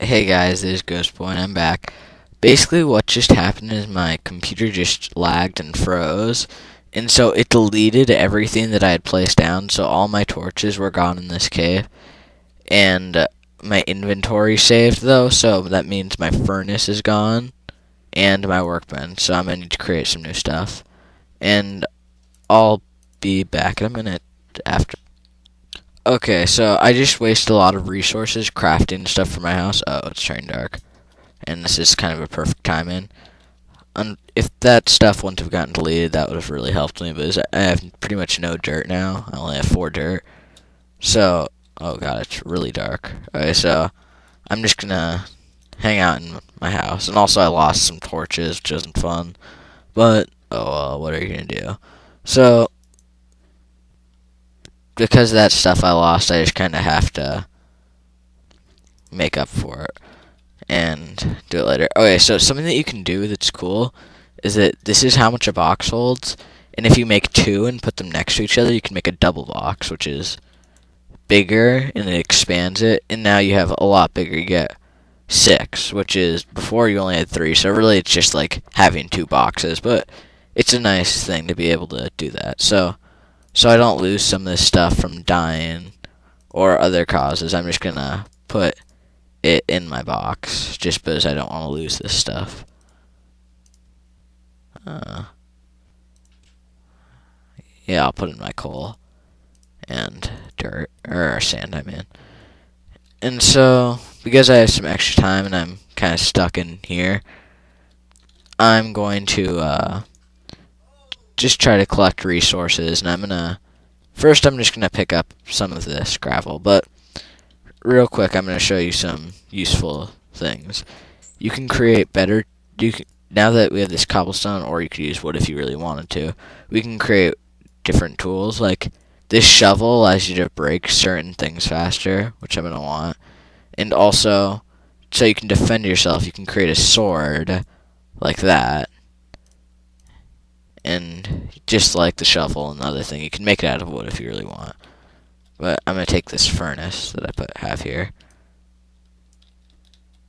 Hey guys, this is GhostBoy and I'm back. Basically what just happened is my computer just lagged and froze, and so it deleted everything that I had placed down, so all my torches were gone in this cave, and my inventory saved though, so that means my furnace is gone, and my workbench, so I'm going to need to create some new stuff, and I'll be back in a minute after. Okay, so I just wasted a lot of resources crafting stuff for my house. Oh, it's turning dark. And this is kind of a perfect timing. If that stuff wouldn't have gotten deleted, that would have really helped me, but I have pretty much no dirt now. I only have 4 dirt. So, oh god, it's really dark. Okay, so I'm just gonna hang out in my house. And also I lost some torches, which isn't fun. But, oh well, what are you gonna do? So, because of that stuff I lost, I just kind of have to make up for it and do it later. Okay, so something that you can do that's cool is that this is how much a box holds, and if you make 2 and put them next to each other, you can make a double box, which is bigger, and it expands it, and now you have a lot bigger. You get 6, which is, before you only had 3, so really it's just like having 2 boxes, but it's a nice thing to be able to do that. So I don't lose some of this stuff from dying or other causes. I'm just gonna put it in my box just because I don't want to lose this stuff. Yeah, I'll put in my coal and dirt, or sand, I mean. And so, because I have some extra time and I'm kind of stuck in here, I'm going to just try to collect resources, and first I'm just gonna pick up some of this gravel, but real quick I'm gonna show you some useful things. You can create better, now that we have this cobblestone, or you could use wood if you really wanted to, we can create different tools. Like this shovel allows you to break certain things faster, which I'm gonna want, and also so you can defend yourself, you can create a sword like that. And just like the shovel and the other thing, you can make it out of wood if you really want. But I'm going to take this furnace that I have here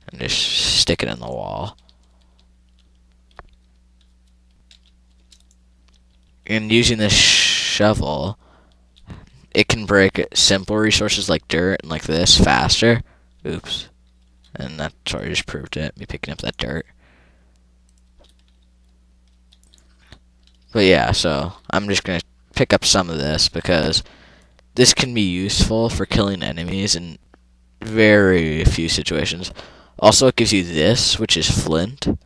and just stick it in the wall. And using this shovel, it can break simple resources like dirt and like this faster. Oops. And that's already just proved it, me picking up that dirt. But yeah, so I'm just going to pick up some of this because this can be useful for killing enemies in very few situations. Also, it gives you this, which is flint.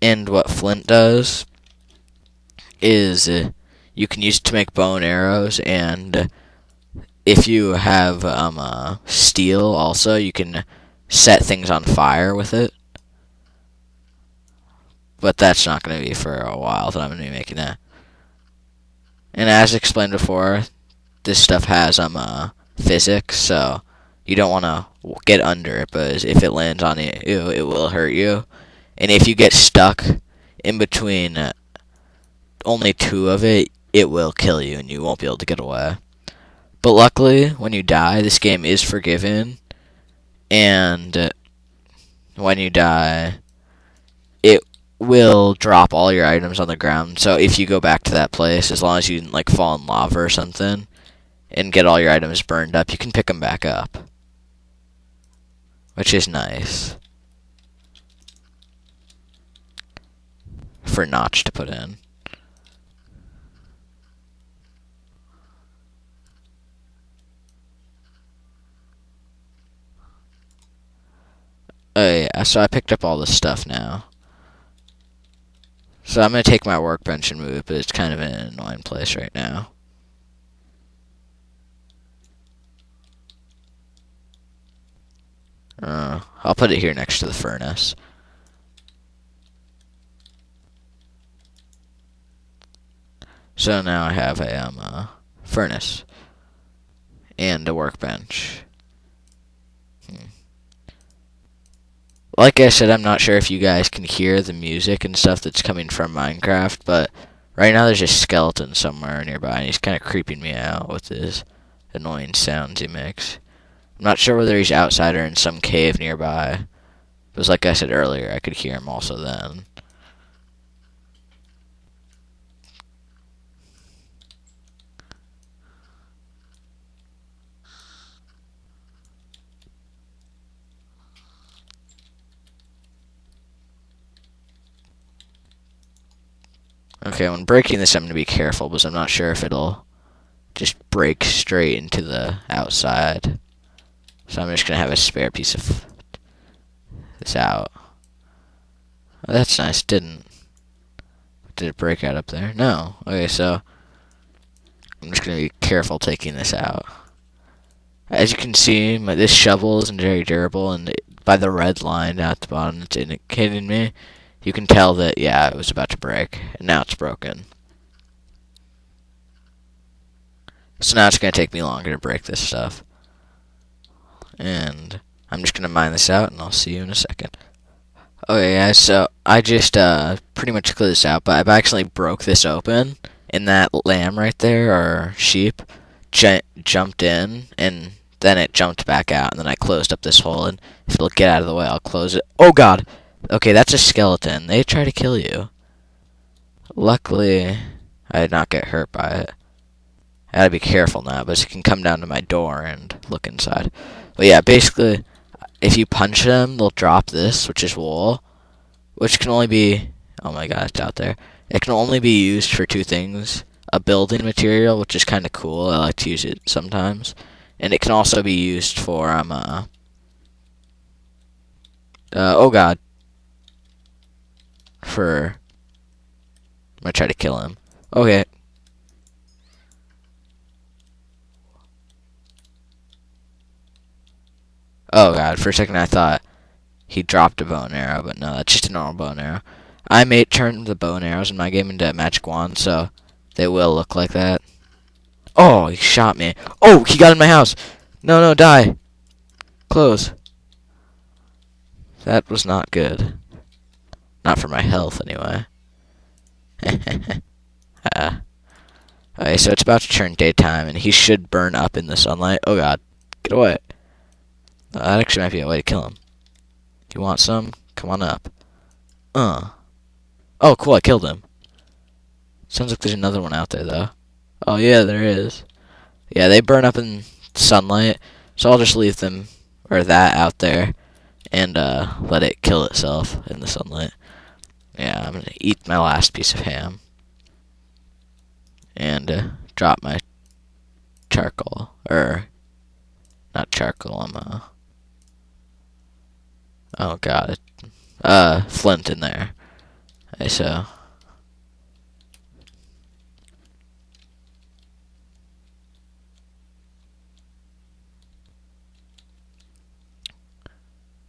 And what flint does is you can use it to make bow and arrows, and if you have steel also, you can set things on fire with it. But that's not going to be for a while that I'm going to be making that. And as explained before, this stuff has physics, so you don't want to get under it, but if it lands on you, it will hurt you. And if you get stuck in between only 2 of it, it will kill you and you won't be able to get away. But luckily, when you die, this game is forgiven, and when you die, it will drop all your items on the ground. So if you go back to that place, as long as you didn't like fall in lava or something and get all your items burned up, you can pick them back up, which is nice for Notch to put in. Oh yeah, so I picked up all this stuff now. So I'm going to take my workbench and move it, but it's kind of in an annoying place right now. I'll put it here next to the furnace. So now I have a furnace and a workbench. Like I said, I'm not sure if you guys can hear the music and stuff that's coming from Minecraft, but right now there's a skeleton somewhere nearby, and he's kind of creeping me out with his annoying sounds he makes. I'm not sure whether he's outside or in some cave nearby. Because like I said earlier, I could hear him also then. Okay, when breaking this, I'm going to be careful because I'm not sure if it'll just break straight into the outside. So I'm just going to have a spare piece of this out. Oh, that's nice. Didn't. Did it break out up there? No. Okay, so I'm just going to be careful taking this out. As you can see, this shovel isn't very durable, and by the red line at the bottom it's indicating me, you can tell that, yeah, it was about to break, and now it's broken. So now it's going to take me longer to break this stuff. And I'm just going to mine this out, and I'll see you in a second. Okay, guys, so I just pretty much cleared this out, but I've actually broke this open, and that lamb right there, or sheep, jumped in, and then it jumped back out, and then I closed up this hole, and if it'll get out of the way, I'll close it. Oh, God! Okay, that's a skeleton. They try to kill you. Luckily, I did not get hurt by it. I gotta be careful now, but it can come down to my door and look inside. But yeah, basically, if you punch them, they'll drop this, which is wool, which can only be... Oh my god, it's out there. It can only be used for two things. A building material, which is kind of cool. I like to use it sometimes. And it can also be used for, oh god. I'm gonna try to kill him. Okay. Oh god, for a second I thought he dropped a bow and arrow, but no, that's just a normal bow and arrow. I may turn the bow and arrows in my game into magic wands, so they will look like that. Oh, he shot me. Oh, he got in my house. No, no, die. Close. That was not good. Not for my health, anyway. Okay, so it's about to turn daytime, and he should burn up in the sunlight. Oh god, get away. That actually might be a way to kill him. You want some? Come on up. Oh, cool, I killed him. Sounds like there's another one out there, though. Oh, yeah, there is. Yeah, they burn up in sunlight, so I'll just leave them, or that, out there, and let it kill itself in the sunlight. Yeah, I'm going to eat my last piece of ham. And drop my charcoal, or not charcoal, oh god, flint in there. Okay, so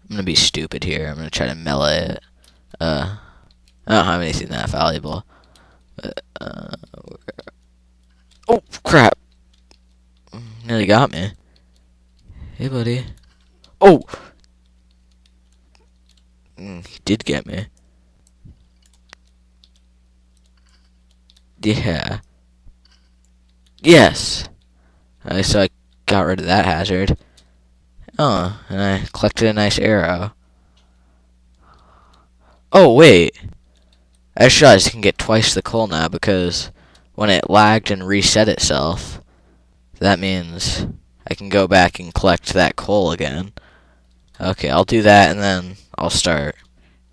I'm gonna be stupid here. I'm gonna try to melee it. I don't have anything that valuable. But, oh crap! Nearly got me. Hey, buddy. Oh! He did get me. Yeah. Yes! So I got rid of that hazard. Oh, and I collected a nice arrow. Oh, wait. I just realized I can get twice the coal now because when it lagged and reset itself, that means I can go back and collect that coal again. Okay, I'll do that and then I'll start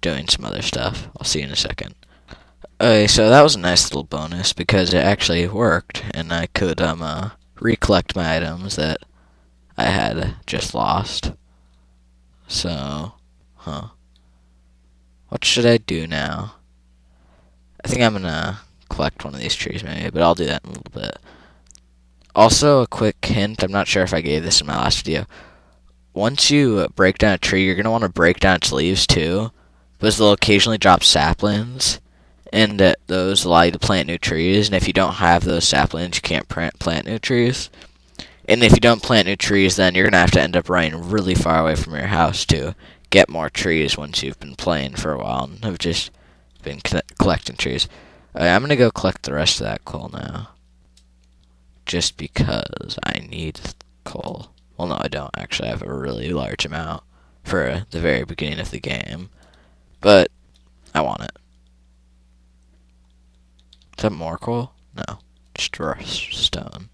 doing some other stuff. I'll see you in a second. Okay, so that was a nice little bonus because it actually worked and I could recollect my items that I had just lost. So, what should I do now? I think I'm gonna collect one of these trees maybe, but I'll do that in a little bit. Also, a quick hint, I'm not sure if I gave this in my last video. Once you break down a tree, you're going to want to break down its leaves too, because they'll occasionally drop saplings, and those allow you to plant new trees, and if you don't have those saplings, you can't plant new trees. And if you don't plant new trees, then you're going to have to end up running really far away from your house to get more trees once you've been playing for a while and have just been collecting trees. I'm going to go collect the rest of that coal now. Just because I need coal. Well, no, I don't actually. I have a really large amount for the very beginning of the game. But I want it. Is that more coal? No. Just stone.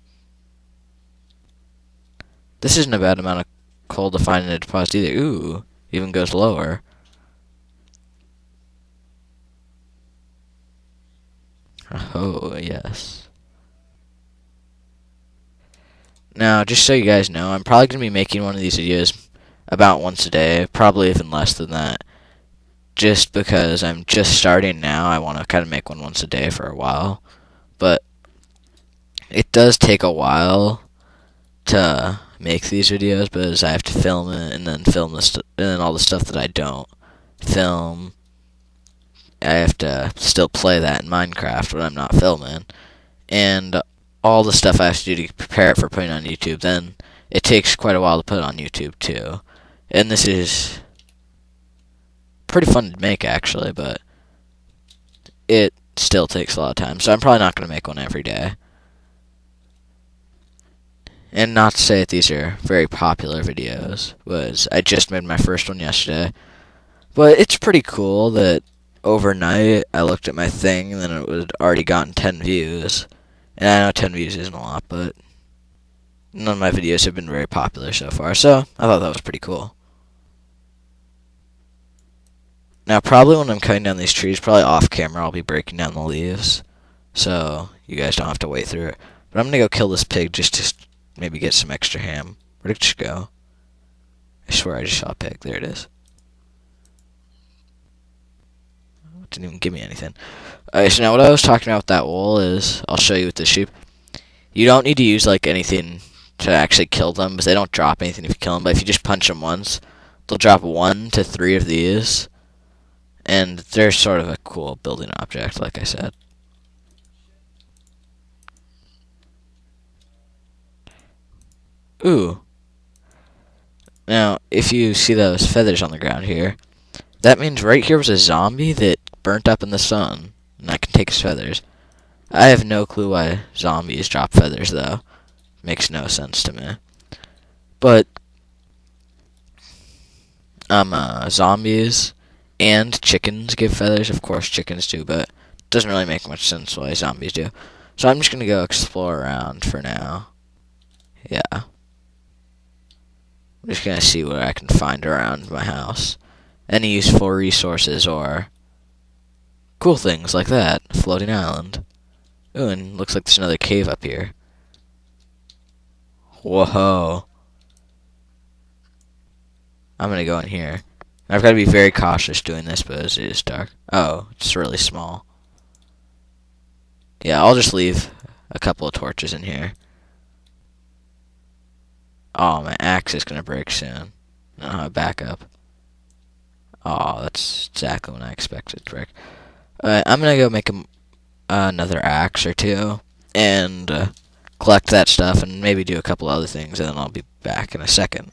This isn't a bad amount of coal to find in a deposit either. Ooh, even goes lower. Oh, yes. Now, just so you guys know, I'm probably going to be making one of these videos about once a day, probably even less than that. Just because I'm just starting now, I want to kind of make one once a day for a while. But it does take a while to make these videos because I have to film it and then film this and then all the stuff that I don't film. I have to still play that in Minecraft when I'm not filming, and all the stuff I have to do to prepare it for putting on YouTube. Then it takes quite a while to put it on YouTube too, and this is pretty fun to make actually, but it still takes a lot of time. So I'm probably not going to make one every day. And not to say that these are very popular videos, was I just made my first one yesterday. But it's pretty cool that overnight I looked at my thing and then it had already gotten 10 views. And I know 10 views isn't a lot, but none of my videos have been very popular so far, so I thought that was pretty cool. Now, probably when I'm cutting down these trees, probably off camera, I'll be breaking down the leaves, so you guys don't have to wait through it. But I'm going to go kill this pig just to maybe get some extra ham. Where'd it just go? I swear I just saw a pig. There it is. It didn't even give me anything. Alright, so now what I was talking about with that wool is, I'll show you with the sheep. You don't need to use like anything to actually kill them, because they don't drop anything if you kill them, but if you just punch them once, they'll drop 1 to 3 of these. And they're sort of a cool building object, like I said. Ooh. Now, if you see those feathers on the ground here, that means right here was a zombie that burnt up in the sun, and I can take his feathers. I have no clue why zombies drop feathers, though. Makes no sense to me. But, zombies and chickens give feathers. Of course, chickens do, but it doesn't really make much sense why zombies do. So I'm just going to go explore around for now. Yeah. I'm just going to see what I can find around my house. Any useful resources or cool things like that. Floating island. Ooh, and looks like there's another cave up here. Whoa. I'm going to go in here. I've got to be very cautious doing this because it is dark. Oh, it's really small. Yeah, I'll just leave a couple of torches in here. Oh, my axe is going to break soon. I don't have a backup. Oh, that's exactly when I expected it to break. Alright, I'm going to go make another axe or two and collect that stuff and maybe do a couple other things, and then I'll be back in a second.